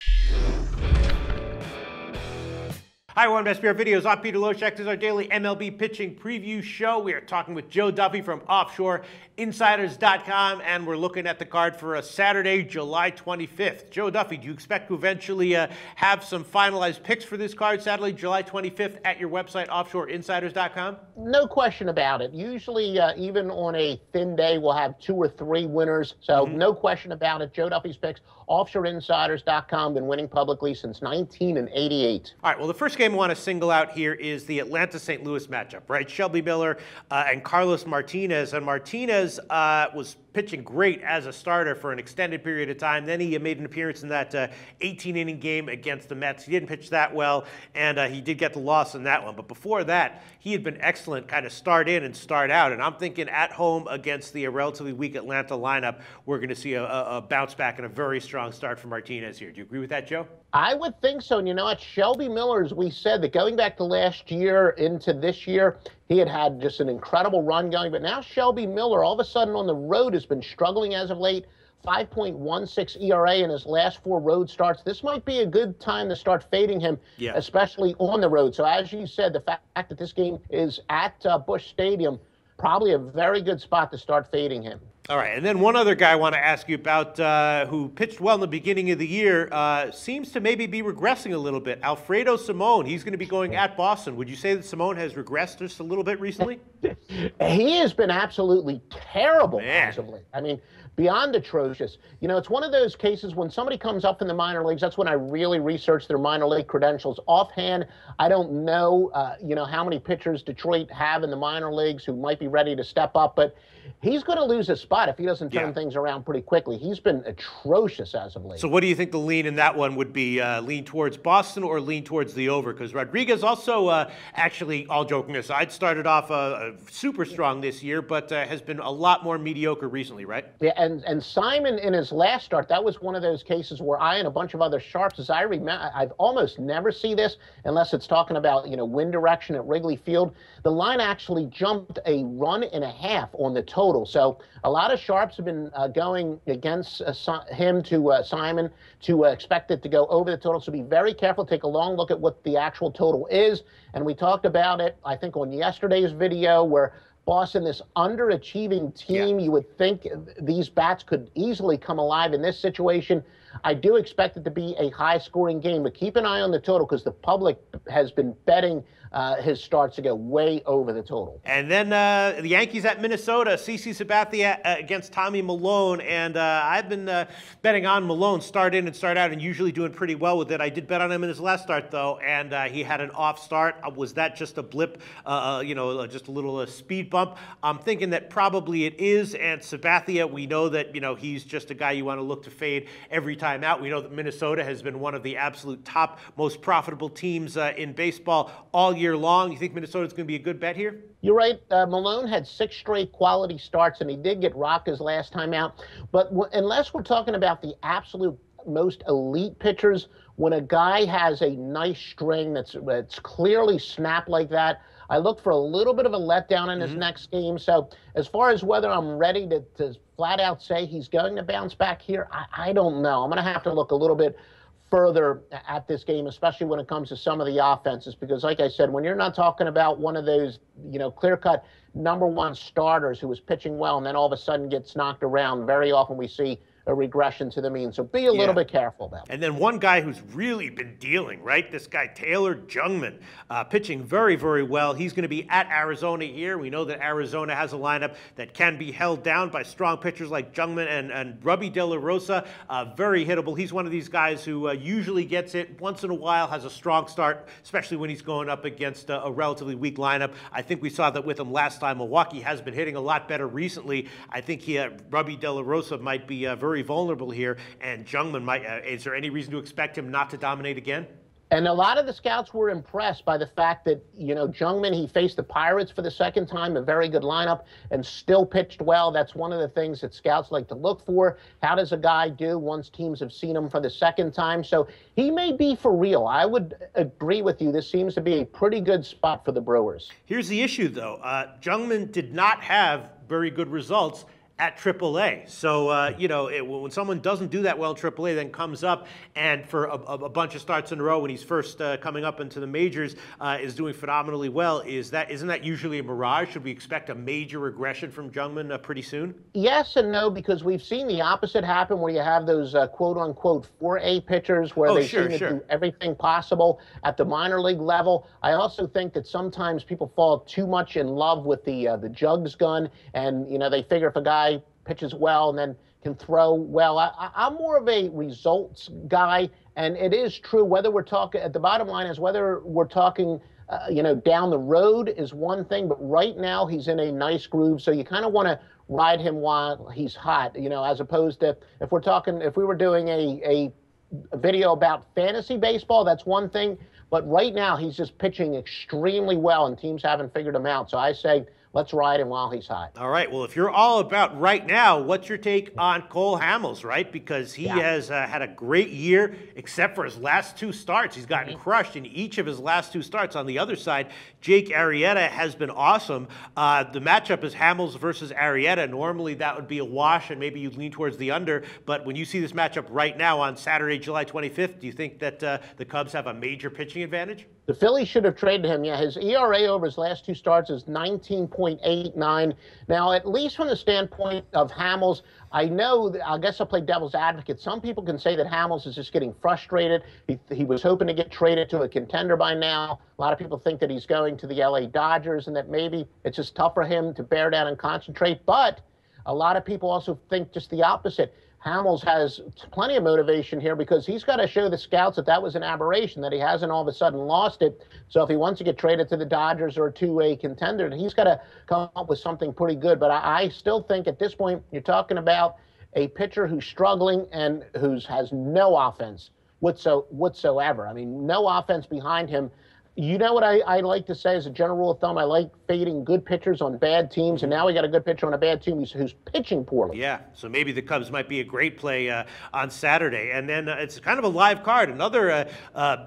Hi, welcome to SBR Videos. I'm Peter Loshak. This is our daily MLB pitching preview show. We are talking with Joe Duffy from OffshoreInsiders.com, and we're looking at the card for a Saturday, July 25th. Joe Duffy, do you expect to eventually have some finalized picks for this card Saturday, July 25th at your website, OffshoreInsiders.com? No question about it. Usually, even on a thin day, we'll have 2 or 3 winners. So no question about it. Joe Duffy's picks, OffshoreInsiders.com, been winning publicly since 1988. All right, well, the first game I want to single out here is the Atlanta-St. Louis matchup, right? Shelby Miller and Carlos Martinez. And Martinez was pitching great as a starter for an extended period of time. Then he made an appearance in that 18-inning game against the Mets. He didn't pitch that well, and he did get the loss in that one. But before that, he had been excellent kind of start in and start out. And I'm thinking at home against the relatively weak Atlanta lineup, we're going to see a bounce back and a very strong start for Martinez here. Do you agree with that, Joe? I would think so. And you know what? Shelby Miller, as we said, that going back to last year into this year, he had just an incredible run going. But now Shelby Miller, all of a sudden on the road, has been struggling as of late. 5.16 ERA in his last 4 road starts. This might be a good time to start fading him, especially on the road. So as you said, the fact that this game is at Busch Stadium, probably a very good spot to start fading him. All right, and then one other guy I want to ask you about who pitched well in the beginning of the year, seems to maybe be regressing a little bit. Alfredo Simon, he's going to be going at Boston. Would you say that Simon has regressed just a little bit recently? He has been absolutely terrible, possibly. I mean, beyond atrocious. You know, it's one of those cases when somebody comes up in the minor leagues, that's when I really research their minor league credentials. Offhand, I don't know, you know, how many pitchers Detroit have in the minor leagues who might be ready to step up, but he's going to lose his spot if he doesn't turn things around pretty quickly. He's been atrocious as of late. So what do you think the lean in that one would be? Lean towards Boston or lean towards the over? Because Rodriguez also, actually, all joking aside, started off super strong this year, but has been a lot more mediocre recently, right? Yeah, and Simon in his last start, that was one of those cases where I and a bunch of other sharps, as I remember, I've almost never see this unless it's talking about, you know, wind direction at Wrigley Field. The line actually jumped a run and a half on the total. So a lot of sharps have been going against him to Simon to expect it to go over the total. So be very careful. Take a long look at what the actual total is. And we talked about it, I think, on yesterday's video where Boston, this underachieving team, you would think these bats could easily come alive in this situation. I do expect it to be a high-scoring game, but keep an eye on the total because the public has been betting his starts to go way over the total. And then the Yankees at Minnesota, CC Sabathia against Tommy Milone, and I've been betting on Milone start in and start out and usually doing pretty well with it. I did bet on him in his last start, though, and he had an off start. Was that just a blip, you know, just a little speed bump? I'm thinking that probably it is, and Sabathia, we know that, you know, he's just a guy you want to look to fade every time out. We know that Minnesota has been one of the absolute top, most profitable teams in baseball all year long. You think Minnesota's going to be a good bet here? You're right. Milone had 6 straight quality starts, and he did get rocked his last time out. But unless we're talking about the absolute most elite pitchers, when a guy has a nice string that's clearly snapped like that, I look for a little bit of a letdown in his next game. So as far as whether I'm ready to flat out say he's going to bounce back here, I don't know. I'm going to have to look a little bit further at this game, especially when it comes to some of the offenses, because like I said, when you're not talking about one of those, you know, clear-cut #1 starters who was pitching well and then all of a sudden gets knocked around, very often we see a regression to the mean. So be a little bit careful about it. And then one guy who's really been dealing, right? This guy, Taylor Jungmann, pitching very, very well. He's going to be at Arizona here. We know that Arizona has a lineup that can be held down by strong pitchers like Jungmann and Robbie De La Rosa. Very hittable. He's one of these guys who usually gets it once in a while, has a strong start, especially when he's going up against a relatively weak lineup. I think we saw that with him last time. Milwaukee has been hitting a lot better recently. I think Robbie De La Rosa might be very vulnerable here, and Jungmann might. Is there any reason to expect him not to dominate again? And a lot of the scouts were impressed by the fact that, you know, Jungmann, he faced the Pirates for the second time, a very good lineup, and still pitched well. That's one of the things that scouts like to look for. How does a guy do once teams have seen him for the second time? So he may be for real. I would agree with you. This seems to be a pretty good spot for the Brewers. Here's the issue, though. Jungmann did not have very good results at AAA. So, you know, when someone doesn't do that well in AAA, then comes up and for a bunch of starts in a row when he's first coming up into the majors is doing phenomenally well, isn't that usually a mirage? Should we expect a major regression from Jungmann pretty soon? Yes and no, because we've seen the opposite happen where you have those quote-unquote 4A pitchers where they seem to do everything possible at the minor league level. I also think that sometimes people fall too much in love with the jugs gun, and, you know, they figure if a guy pitches well and then can throw well. I'm more of a results guy, and it is true whether we're talking, at the bottom line is whether we're talking you know, down the road is one thing, but right now he's in a nice groove, so you kind of want to ride him while he's hot, you know, as opposed to if we were doing a video about fantasy baseball, that's one thing, but right now he's just pitching extremely well and teams haven't figured him out. So I say let's ride him while he's hot. All right. Well, if you're all about right now, what's your take on Cole Hamels, right? Because he has had a great year, except for his last two starts. He's gotten crushed in each of his last two starts. On the other side, Jake Arrieta has been awesome. The matchup is Hamels versus Arrieta. Normally, that would be a wash, and maybe you'd lean towards the under. But when you see this matchup right now on Saturday, July 25th, do you think that the Cubs have a major pitching advantage? The Phillies should have traded him. Yeah, his ERA over his last two starts is 19.89. Now, at least from the standpoint of Hamels, I guess I'll play devil's advocate. Some people can say that Hamels is just getting frustrated. He was hoping to get traded to a contender by now. A lot of people think that he's going to the LA Dodgers and that maybe it's just tough for him to bear down and concentrate. But a lot of people also think just the opposite. Hamels has plenty of motivation here because he's got to show the scouts that that was an aberration, that he hasn't all of a sudden lost it. So if he wants to get traded to the Dodgers or to a contender, he's got to come up with something pretty good. But I still think at this point you're talking about a pitcher who's struggling and who has no offense whatsoever. I mean, no offense behind him. You know what I like to say as a general rule of thumb? I like fading good pitchers on bad teams, and now we got a good pitcher on a bad team who's pitching poorly. Yeah, so maybe the Cubs might be a great play on Saturday. And then it's kind of a live card. Another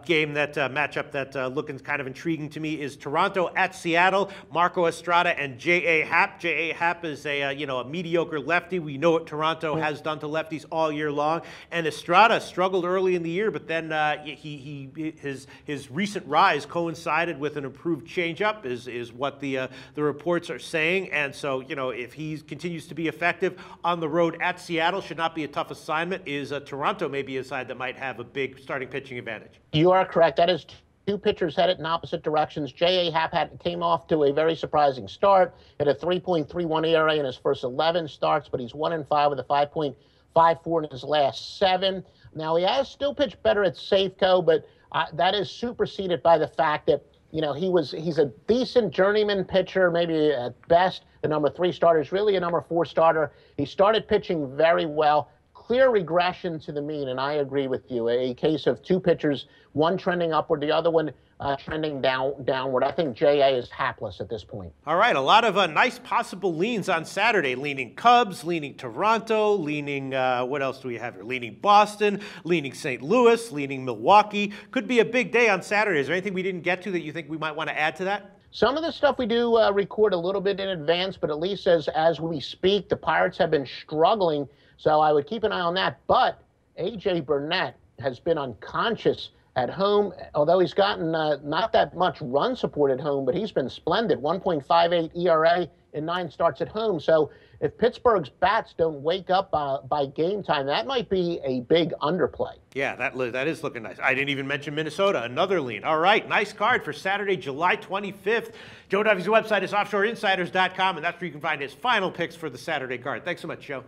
game matchup that looking kind of intriguing to me is Toronto at Seattle. Marco Estrada and J.A. Happ. J.A. Happ is a mediocre lefty. We know what Toronto has done to lefties all year long. And Estrada struggled early in the year, but then his recent rise coincided with an improved changeup, is what the reports are saying. And so, if he continues to be effective on the road at Seattle, should not be a tough assignment. Is Toronto maybe a side that might have a big starting pitching advantage? You are correct. That is two pitchers headed in opposite directions. J.A. Happ came off to a very surprising start. Had a 3.31 ERA in his first 11 starts, but he's 1-5 with a 5.54 in his last 7. Now, he has still pitched better at Safeco, but that is superseded by the fact that, he's a decent journeyman pitcher, maybe at best the number 3 starter. He's really a number 4 starter. He started pitching very well. Clear regression to the mean, and I agree with you. A case of two pitchers, one trending upward, the other one trending downward. I think J.A. is hapless at this point. All right, a lot of nice possible leans on Saturday. Leaning Cubs, leaning Toronto, leaning, what else do we have here? Leaning Boston, leaning St. Louis, leaning Milwaukee. Could be a big day on Saturday. Is there anything we didn't get to that you think we might want to add to that? Some of the stuff we do record a little bit in advance, but at least as we speak, the Pirates have been struggling, so I would keep an eye on that. But A.J. Burnett has been unconscious at home, although he's gotten not that much run support at home, but he's been splendid. 1.58 ERA in 9 starts at home. So if Pittsburgh's bats don't wake up by game time, that might be a big underplay. Yeah, that is looking nice. I didn't even mention Minnesota, another lean. All right, nice card for Saturday, July 25th. Joe Duffy's website is offshoreinsiders.com, and that's where you can find his final picks for the Saturday card. Thanks so much, Joe.